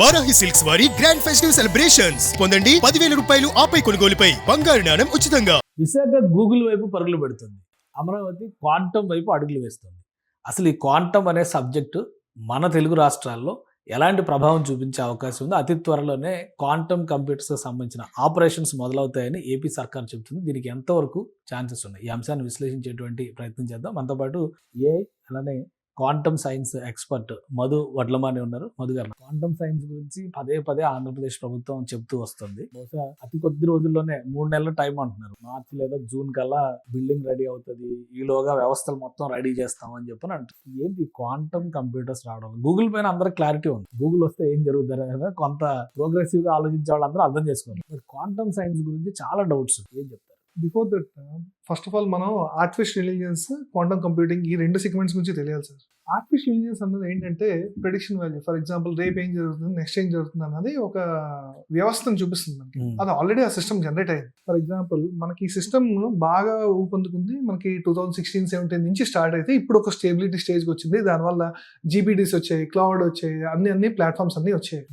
Varahi silks వారి grand festive celebrations పొందండి 10,000 రూపాయలు ఆపై కొనుగోలుపై బంగారు నాణెం ఉచితంగా. విశాఖ గూగుల్ వైపు పరుగులు పెడుతుంది, అమరావతి క్వాంటమ్ వైపు అడుగులు వేస్తుంది. అసలు ఈ క్వాంటమ్ అనే సబ్జెక్టు మన తెలుగు రాష్ట్రాల్లో ఎలాంటి ప్రభావం చూపించే అవకాశం ఉంది? అతి త్వరలోనే క్వాంటమ్ కంప్యూటర్స్కి సంబంధించిన ఆపరేషన్స్ మొదలవుతాయని ఏపీ సర్కార్ చెబుతుంది. దీనికి ఎంతవరకు ఛాన్సెస్ ఉన్నాయి? ఈ అంశాన్ని విశ్లేషించేటువంటి ప్రయత్నం చేద్దాం. మనతో పాటు అలానే quantum science expert Madhu Vadlamani ఉన్నారు. మధు గారు, క్వాంటమ్ సైన్స్ గురించి పదే పదే ఆంధ్రప్రదేశ్ ప్రభుత్వం చెప్తూ వస్తుంది. బహుశా అతి కొద్ది రోజుల్లోనే 3 నెలల టైం అంటున్నారు. మార్చి లేదా జూన్ కల్లా బిల్డింగ్ రెడీ అవుతుంది, ఈలోగా వ్యవస్థలు మొత్తం రెడీ చేస్తామని చెప్పని అంటారు. ఏంటి క్వాంటమ్ కంప్యూటర్స్ రావడం? గూగుల్ పైన అందరికి క్లారిటీ ఉంది, గూగుల్ వస్తే ఏం జరుగుతుంది కొంత ప్రోగ్రెసివ్ గా ఆలోచించే వాళ్ళందరూ అర్థం చేసుకోవాలి. క్వాంటమ్ సైన్స్ గురించి చాలా డౌట్స్, ఏం చెప్తారు? Before that, first of all మనం ఆర్టిఫిషియల్ ఇంటెలిజెన్స్, క్వాంటమ్ కంప్యూటింగ్ ఈ 2 సెగ్మెంట్స్ గురించి తెలియాలి సార్. ఆర్టిఫిషియల్ ఇంటెలిజెన్స్ అన్నది ఏంటంటే ప్రెడిక్షన్ వాల్యూ. ఫర్ ఎగ్జాంపుల్ రేపు ఏం జరుగుతుంది, నెక్స్ట్ ఏం జరుగుతుంది అన్నది ఒక వ్యవస్థను చూపిస్తుంది మనకి. అది ఆల్రెడీ ఆ సిస్టమ్ జనరేట్ అయింది. ఫర్ ఎగ్జాంపుల్ మనకి ఈ సిస్టమ్ బాగా ఊపందుకుంది మనకి 2016-17 నుంచి స్టార్ట్ అయితే ఇప్పుడు ఒక స్టేబిలిటీ స్టేజ్కి వచ్చింది. దానివల్ల జీపీటీస్ వచ్చాయి, క్లౌడ్ వచ్చాయి, అన్ని ప్లాట్ఫామ్స్ అన్ని వచ్చాయి.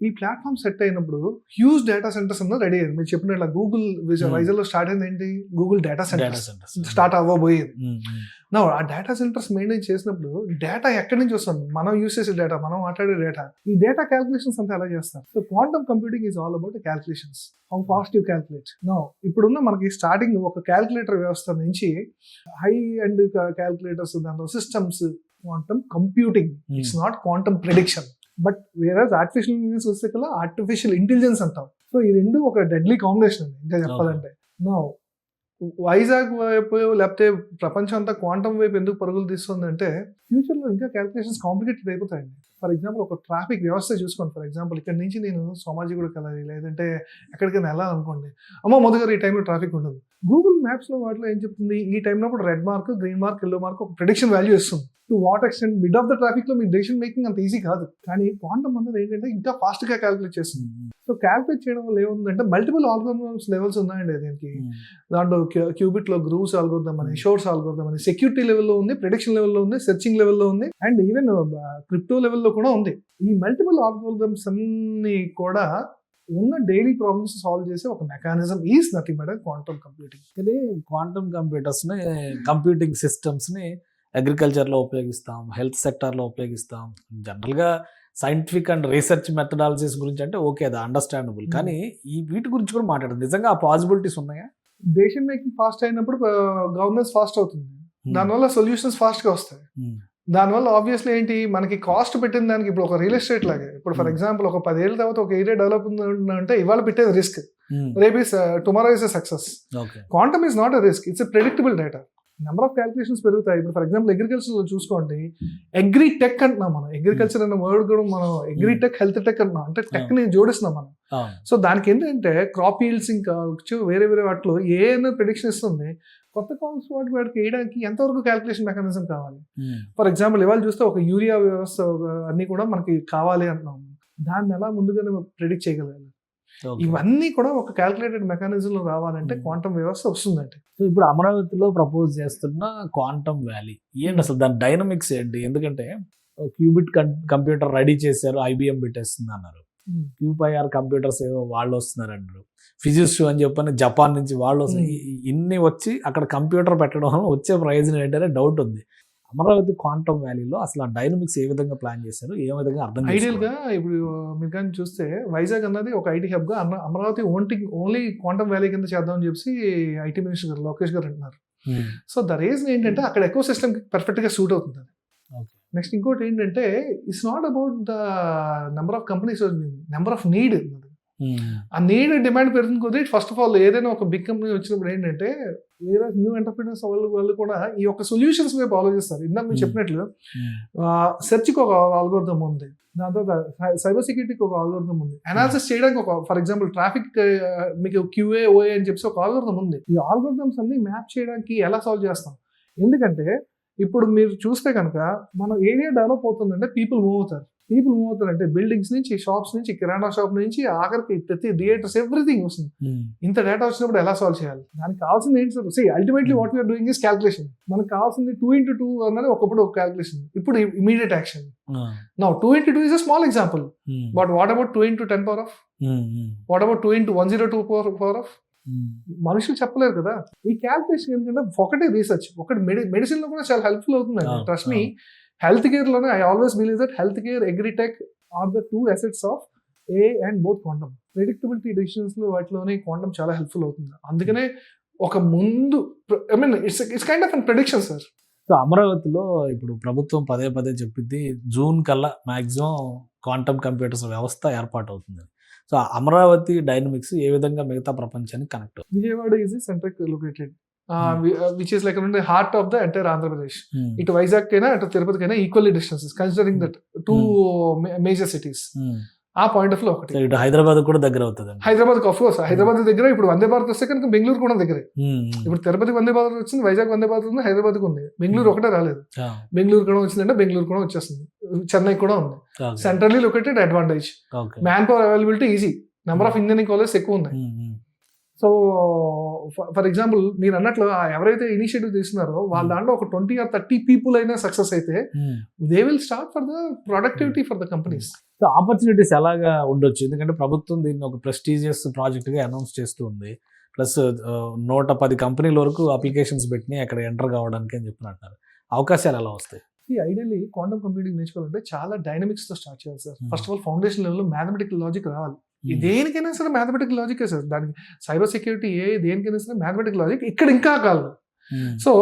ఈ ప్లాట్ఫామ్ సెట్ అయినప్పుడు హ్యూజ్ డేటా సెంటర్స్ అన్నది రెడీ అయ్యింది. మీరు చెప్పినట్ల గూగుల్ వైజాగ్ లో స్టార్ట్ అయింది ఏంటి, గూగుల్ డేటా సెంటర్స్ స్టార్ట్ అవ్వబోయేది. ఆ డేటా సెంటర్స్ మెయింటైన్ చేసినప్పుడు డేటా ఎక్కడి నుంచి వస్తుంది? మనం యూస్ చేసే డేటా, మనం మాట్లాడే డేటా, ఈ డేటా క్యాల్కులేషన్స్ అంతా ఎలా చేస్తారు? So quantum computing is all about calculations. How fast you calculate. ఇప్పుడున్న మనకి స్టార్టింగ్ ఒక క్యాల్కులేటర్ వ్యవస్థ నుంచి హై అండ్ క్యాల్కులేటర్స్, దాంట్లో systems, quantum computing. It's not quantum prediction. But whereas artificial intelligence వస్తే కదా ఆర్టిఫిషియల్ ఇంటెలిజెన్స్ అంటాం. సో ఈ రెండు ఒక డెడ్లీ కాంబినేషన్ అండి ఇంకా చెప్పాలంటే. వైజాగ్ వైపు లేకపోతే ప్రపంచం అంతా క్వాంటమ్ వైపు ఎందుకు పరుగులు తీస్తుంది అంటే ఫ్యూచర్లో ఇంకా క్యాల్కులేషన్స్ కాంప్లికేటెడ్ అయిపోతాయండి. ఫర్ ఎగ్జాంపుల్ ఒక ట్రాఫిక్ వ్యవస్థ చూసుకోండి. ఫర్ ఎగ్జాంపుల్ ఇక్కడ నుంచి నేను సోమాజిగూడకి వెళ్ళాలి, లేదంటే ఎక్కడికైనా వెళ్ళాలనుకోండి. మొదటిగా ఈ టైంలో ట్రాఫిక్ ఉండదు. గూగుల్ మ్యాప్స్లో వాటిలో ఏం చెప్తుంది, ఈ టైంలో red mark, green mark, yellow mark ఒక ప్రెడిక్షన్ వాల్యూ ఇస్తుంది. To what extent mid of the traffic లో మీ డెసిషన్ మేకింగ్ అంత ఈజీ కాదు. కానీ క్వాంటమ్ అన్నది ఏంటంటే ఇంకా ఫాస్ట్ గా క్యాల్కులేట్ చేస్తుంది. సో క్యాల్కులేట్ చేయడం వల్ల ఏముందంటే మల్టిపుల్ ఆల్గోరిథమ్స్ లెవెల్స్ ఉన్నాయండి దీనికి. దాంట్లో క్యూబిట్ లో గ్రూవ్స్ ఆల్గోరిథం అని, షోర్స్ ఆల్గోరిథం అని, సెక్యూరిటీ లెవెల్లో ఉంది, ప్రెడిక్షన్ లెవెల్లో ఉంది, సెర్చింగ్ లెవెల్లో ఉంది, అండ్ ఈవెన్ క్రిప్టో లెవెల్లో కూడా ఉంది. ఈ మల్టిపుల్ ఆల్గోరిథమ్స్ అన్ని కూడా ఉన్న డైలీ ప్రాబ్లమ్స్ సాల్వ్ చేసే ఒక mechanism is nothing but quantum computing. కానీ క్వాంటమ్ కంప్యూటర్స్ ని, కంప్యూటింగ్ సిస్టమ్స్ ని అగ్రికల్చర్లో ఉపయోగిస్తాం, హెల్త్ సెక్టార్లో ఉపయోగిస్తాం. జనరల్గా సైంటిఫిక్ అండ్ రీసెర్చ్ మెథడాలజీస్ గురించి అంటే ఓకే, అది అండర్స్టాండబుల్. కానీ ఈ వీటి గురించి కూడా మాట్లాడదు. నిజంగా ఆ పాసిబిలిటీస్ ఉన్నాయా? డెసిషన్ మేకింగ్ ఫాస్ట్ అయినప్పుడు గవర్నెన్స్ ఫాస్ట్ అవుతుంది, దానివల్ల సొల్యూషన్స్ ఫాస్ట్ గా వస్తాయి. దానివల్ల ఆబ్వియస్లీ ఏంటి, మనకి కాస్ట్ పెట్టిన దానికి ఇప్పుడు ఒక రియల్ ఎస్టేట్ లాగే. ఇప్పుడు ఫర్ ఎగ్జాంపుల్ ఒక 10 ఏళ్ళ తర్వాత ఒక ఏరియా డెవలప్ అంటే ఇవాళ పెట్టేది రిస్క్, రేపు tomorrow is a success. Quantum is not a risk, it's a predictable data. Number of calculations పెరుగుతాయి. ఇప్పుడు ఫర్ ఎగ్జాంపుల్ అగ్రికల్చర్ లో చూసుకోండి, అగ్రి టెక్ అంటున్నాం మనం. అగ్రికల్చర్ అనే వర్డ్ కూడా మనం అగ్రి టెక్, హెల్త్ టెక్ అంటున్నాం, అంటే టెక్ ని జోడిస్తున్నాం మనం. సో దానికి ఏంటంటే క్రాప్ ఈల్డ్సింగ్ కావచ్చు, వేరే వాటిలో ఏ ప్రెడిక్షన్ ఇస్తుంది. కొత్త కాల్స్ వాటికి వేయడానికి ఎంతవరకు క్యాల్కులేషన్ మెకానిజం కావాలి? ఫర్ ఎగ్జాంపుల్ ఇవాళ చూస్తే ఒక యూరియా వ్యవస్థ అన్ని కూడా మనకి కావాలి అంటున్నాం. దాన్ని ఎలా ముందుగానే ప్రెడిక్ట్ చేయగలగాలి? ఇవన్నీ కూడా ఒక క్యాల్కులేటెడ్ మెకానిజం లో రావాలంటే క్వాంటమ్ వ్యవస్థ వస్తుందంటే. సో ఇప్పుడు అమరావతిలో ప్రపోజ్ చేస్తున్న క్వాంటమ్ వ్యాలీ ఏంటి అసలు, దాని డైనమిక్స్ ఏంటి? ఎందుకంటే క్యూబిట్ కంప్యూటర్ రెడీ చేశారు, IBM పెట్టేస్తుంది అన్నారు. QPR కంప్యూటర్స్ ఏవో వాళ్ళు వస్తున్నారు అన్నారు. ఫిజిక్స్ అని చెప్పని జపాన్ నుంచి వాళ్ళు వస్తారు. ఇన్ని వచ్చి అక్కడ కంప్యూటర్ పెట్టడం వల్ల వచ్చే ప్రయోజనం ఏంటనే డౌట్ ఉంది. అమరావతి క్వాంటమ్ వ్యాలీలో అసలు ఆ డైనమిక్స్ ఏ విధంగా ప్లాన్ చేశారు, ఏ విధంగా అర్థం? ఐడియల్ గా ఇప్పుడు మీరు కానీ చూస్తే వైజాగ్ అన్నది ఒక ఐటీ హబ్ గా, అమరావతి ఓన్లీ క్వాంటమ్ వ్యాలీ కింద చేద్దామని చెప్పి ఐటీ మినిస్టర్ గారు లోకేష్ గారు అంటున్నారు. సో ద రీజన్ ఏంటంటే అక్కడ ఎకో సిస్టమ్ పర్ఫెక్ట్ గా సూట్ అవుతుంది. నెక్స్ట్ ఇంకోటి ఏంటంటే it's not about the number of companies, number of need. ఆ నీడ్ డిమాండ్ పెరుగుతుంది కొద్ది. ఫస్ట్ ఆఫ్ ఆల్ ఏదైనా ఒక బిగ్ కంపెనీ వచ్చినప్పుడు ఏంటంటే వేరే న్యూ ఎంటర్ప్రినర్స్ వాళ్ళు కూడా ఈ యొక్క సొల్యూషన్స్ వైపు ఆలోచిస్తారు. ఇందాక మీరు చెప్పినట్లు సెర్చ్కి ఒక ఆల్గోరిథం ఉంది, దాంతో సైబర్ సెక్యూరిటీకి ఒక ఆల్గోరిథం ఉంది, అనాలిసిస్ చేయడానికి ఒక, ఫర్ ఎగ్జాంపుల్ ట్రాఫిక్ మీకు QA OA అని చెప్పి ఒక ఆల్గోరిథం ఉంది. ఈ ఆల్గోరిథమ్స్ అన్ని మ్యాప్ చేయడానికి ఎలా సాల్వ్ చేస్తాం? ఎందుకంటే ఇప్పుడు మీరు చూస్తే కనుక మన ఏరియా డెవలప్ అవుతుందంటే పీపుల్ మూవ్ అవుతారు. పీపుల్ మూవ్ అవుతారంటే బిల్డింగ్స్ నుంచి, షాప్స్ నుంచి, కిరాణా షాప్ నుంచి ఆఖరికి ప్రతి థియేటర్స్ ఎవ్రీథింగ్ వస్తుంది. ఇంత డేటా వచ్చినప్పుడు ఎలా సాల్వ్ చేయాలి? దానికి కావాల్సింది ఏంటి sir? See ultimately what we're doing is calculation. మనకు కావాల్సింది 2x2 అన్నది ఒకప్పుడు ఒక క్యాల్కులేషన్, ఇప్పుడు immediate action. Now 2x2 is a small example, but what about 2x10 power of? What about 2x102 power of? మనుషులు చెప్పలేరు కదా. ఈ క్యాల్కులేషన్ ఎందుకంటే ఒకటే రీసెర్చ్, ఒకటి మెడిసిన్ లో కూడా చాలా హెల్ప్ఫుల్ అవుతుందండి. ట్రస్ట్ మీ, హెల్త్ కేర్ లోనే I always believe that health care, agritech are the 2 assets of A and both quantum. Predictability decisions లో వాటిలోనే క్వాంటమ్ చాలా హెల్ప్ఫుల్ అవుతుంది. అందుకనే ఒక ముందు I mean it's kind of un prediction sir. So అమరావతిలో ఇప్పుడు ప్రభుత్వం పదే పదే చెప్పింది జూన్ కల్లా మాక్సిమం క్వాంటమ్ కంప్యూటర్స్ వ్యవస్థ ఏర్పాటు అవుతుంది. సో అమరావతి డైనమిక్స్ ఏ విధంగా మిగతా ప్రపంచానికి కనెక్ట్ అవుతుంది? Vijayawada is centric located, which is like the heart of the entire Andhra Pradesh. ఇటు వైజాగ్ కైనా అటు తిరుపతి కైనా equally distances considering that 2 major cities. ఆ పాయింట్ ఆఫ్ లో ఒకటి. ఇటు హైదరాబాద్ కూడా దగ్గర అవుతుంది. హైదరాబాద్ ఆఫ్ కోర్స్ హైదరాబాద్ దగ్గర. ఇప్పుడు వందే భారత్ వస్తే కనుక బెంగళూరు కూడా దగ్గరే. ఇప్పుడు తిరుపతి వందే భారత్ వచ్చింది, వైజాగ్ వందే భారత్ ఉంది, హైదరాబాద్ ఉంది. బెంగళూరు ఒకటే రాలేదు. బెంగళూరు కూడా వచ్చిందంటే బెంగళూరు కూడా వచ్చేస్తుంది. చెన్నై కూడా ఉంది. Centrally located advantage. Man power availability easy, number of engineering colleges ఎక్కువ ఉన్నాయి. సో ఫర్ ఎగ్జాంపుల్ మీరు అన్నట్లు ఎవరైతే ఇనిషియేటివ్ తీసుకున్నారో వాళ్ళ దాంట్లో ఒక 20 or 30 people అయినా సక్సెస్ అయితే they will start for the productivity for the companies. So opportunities ఎలాగా ఉండొచ్చు? ఎందుకంటే ప్రభుత్వం దీన్ని ఒక ప్రెస్టీజియస్ ప్రాజెక్ట్ గా అనౌన్స్ చేస్తూ ఉంది. ప్లస్ 110 కంపెనీల వరకు అప్లికేషన్స్ పెట్టినాయి అక్కడ ఎంటర్ కావడానికి అని చెప్పినట్టు. అవకాశాలు ఎలా వస్తాయి? ఐడియల్లీ క్వాంటమ్ కంప్యూటింగ్ నేర్చుకోవాలంటే చాలా డైనమిక్స్ తో స్టార్ట్ చేయాలి sir. First of all foundation లెవెల్లో మ్యాథమెటికల్ లాజిక్ రావాలి. దేనికైనా సరే మ్యాథమెటికల్ లాజిక్ సార్. దానికి సైబర్ సెక్యూరిటీ దేనికైనా సరే మ్యాథమెటికల్ లాజిక్ ఇక్కడ ఇంకా కావాలి. సో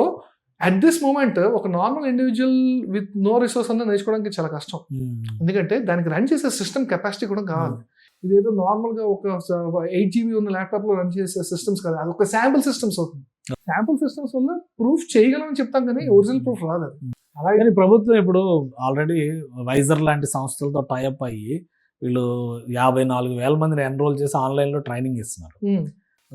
అట్ దిస్ మూమెంట్ ఒక normal individual with no resource అన్న నేర్చుకోవడానికి చాలా కష్టం. ఎందుకంటే దానికి రన్ చేసే సిస్టమ్ కెపాసిటీ కూడా కావాలి. ఇదేదో నార్మల్ గా ఒక 8 GB ఉన్న ల్యాప్టాప్ లో రన్ చేసే సిస్టమ్స్ కాదు, అది ఒక శాంపుల్ సిస్టమ్స్ అవుతుంది. శాంపుల్ సిస్టమ్స్ వల్ల ప్రూఫ్ చేయగలమని చెప్తాం కానీ ఒరిజినల్ ప్రూఫ్ రాదు. అది అలాగే ప్రభుత్వం ఇప్పుడు ఆల్రెడీ వైజర్ లాంటి సంస్థలతో టైఅప్ అయ్యి వీళ్ళు 54,000 మందిని ఎన్రోల్ చేసి ఆన్లైన్లో ట్రైనింగ్ ఇస్తున్నారు.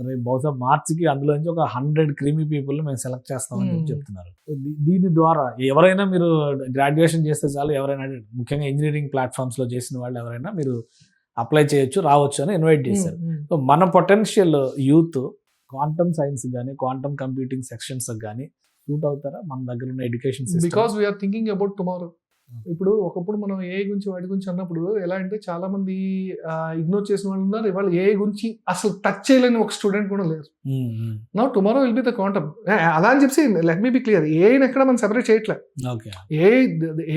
రేపు బహుశా మార్చికి అందులో నుంచి ఒక 100 క్రీమీ పీపుల్ మేము సెలెక్ట్ చేస్తామని చెప్తున్నారు. దీని ద్వారా ఎవరైనా మీరు గ్రాడ్యుయేషన్ చేస్తే చాలు, ఎవరైనా ముఖ్యంగా ఇంజనీరింగ్ ప్లాట్ఫామ్స్లో చేసిన వాళ్ళు ఎవరైనా మీరు అప్లై చేయొచ్చు, రావచ్చు అని ఇన్వైట్ చేశారు. సో మన పొటెన్షియల్ యూత్ క్వాంటమ్ సైన్స్ కానీ క్వాంటమ్ కంప్యూటింగ్ సెక్షన్స్ కానీ సూట్ అవుతారా మన దగ్గర ఉన్న education system? Because we're thinking about tomorrow. ఇప్పుడు ఒకప్పుడు మనం ఏ గురించి వాటి గురించి అన్నప్పుడు ఎలా అంటే చాలా మంది ఇగ్నోర్ చేసిన వాళ్ళు ఉన్నారు. ఇవాళ ఏ గురించి అసలు టచ్ చేయలేని ఒక స్టూడెంట్ కూడా లేరు. Now tomorrow will be the quantum. అలా అని చెప్పి లెట్ మీ బి క్లియర్, ఏఐని ఎక్కడ మనం సెపరేట్ చేయట్లే.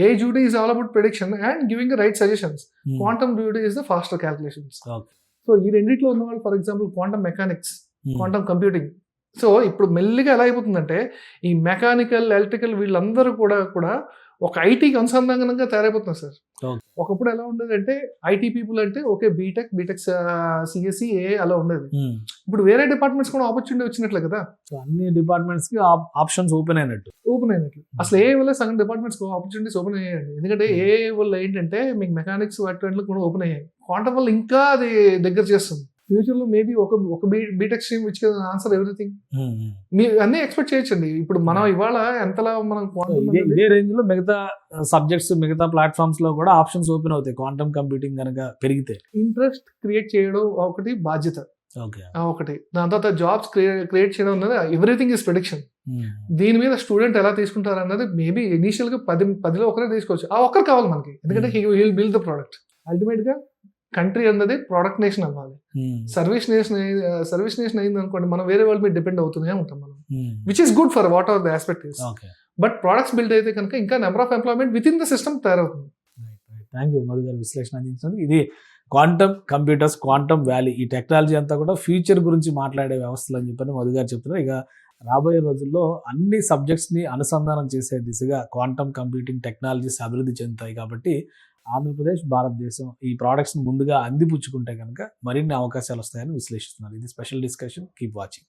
A duty is all about prediction and giving right suggestions. Quantum duty is the faster calculations. So ఈ రెండిట్లో ఉన్న వాళ్ళు for example quantum mechanics, quantum computing. So ఇప్పుడు మెల్లిగా ఎలా అయిపోతుందంటే ఈ మెకానికల్, ఎలక్ట్రికల్ వీళ్ళందరూ కూడా ఒక ఐటీకి అనుసంధానంగా తయారైపోతున్నారు సార్. ఒకప్పుడు ఎలా ఉండేది అంటే ఐటీ పీపుల్ అంటే ఓకే బీటెక్ సిఎస్సి ఏ అలా ఉండేది. ఇప్పుడు వేరే డిపార్ట్మెంట్స్ కూడా ఆపర్చునిటీ వచ్చినట్లే కదా. అన్ని డిపార్ట్మెంట్స్ కి ఆప్షన్స్ ఓపెన్ అయినట్టు. అసలు ఏ వల్ల సగం డిపార్ట్మెంట్స్ ఆపర్చునిటీస్ ఓపెన్ అయ్యాయండి. ఎందుకంటే ఏ వల్ల ఏంటంటే మీకు మెకానిక్స్ వాటి కూడా ఓపెన్ అయ్యాయి. క్వాంటమ్ వల్ల ఇంకా అది దగ్గర చేస్తుంది. ఫ్యూచర్ లో మేబీ ఒక BTech stream which can answer everything. మీరు అన్ని ఎక్స్పెక్ట్ చేయొచ్చండి. ఇప్పుడు మనం ఇవాళ ఎంతలా మనం ఇదే రేంజ్ లో మిగతా సబ్జెక్ట్స్, మిగతా ప్లాట్ఫామ్స్ లో కూడా ఆప్షన్స్ ఓపెన్ అవుతాయి క్వాంటమ్ కంప్యూటింగ్ కనుక పెరిగితే. ఇంట్రెస్ట్ క్రియేట్ చేయడం ఒకటి బాధ్యత, ఒకటి దాని తర్వాత జాబ్స్ క్రియేట్ చేయడం అన్నది ఎవ్రీథింగ్ ఇస్ ప్రెడిక్షన్. దీని మీద స్టూడెంట్ ఎలా తీసుకుంటారు అన్నది మేబీ ఇనీషియల్ గా 10లో ఒకరే తీసుకోవచ్చు. ఆ ఒక్కరు కావాలి మనకి, ఎందుకంటే he will build the product. Ultimate గా కంట్రీ అన్నది ప్రోడక్ట్ నేషన్ అవ్వాలి. సర్వీస్ నేషన్ అయింది అనుకోండి, మనం వేరే వాళ్ళ మీద డిపెండ్ అవుతూనే ఉంటాం మనం, which is good for what are the aspect is. But products build అయితే కనుక ఇంకా number of employment with in the system తయారవుతుంది. థ్యాంక్ యూ మధు గారు విశ్లేషణ అందించినందుకు. ఇది క్వాంటమ్ కంప్యూటర్స్, క్వాంటమ్ వ్యాలీ, ఈ టెక్నాలజీ అంతా కూడా ఫ్యూచర్ గురించి మాట్లాడే వ్యవస్థలు అని చెప్పని మధు గారు చెప్తున్నారు. ఇక రాబోయే రోజుల్లో అన్ని సబ్జెక్ట్స్ని అనుసంధానం చేసే దిశగా క్వాంటమ్ కంప్యూటింగ్ టెక్నాలజీస్ అభివృద్ధి చెందుతాయి. కాబట్టి ఆంధ్రప్రదేశ్, భారతదేశం ఈ ప్రోడక్ట్స్ని ముందుగా అందిపుచ్చుకుంటే కనుక మరిన్ని అవకాశాలు వస్తాయని విశ్లేషిస్తున్నారు. ఇది స్పెషల్ డిస్కషన్. Keep watching.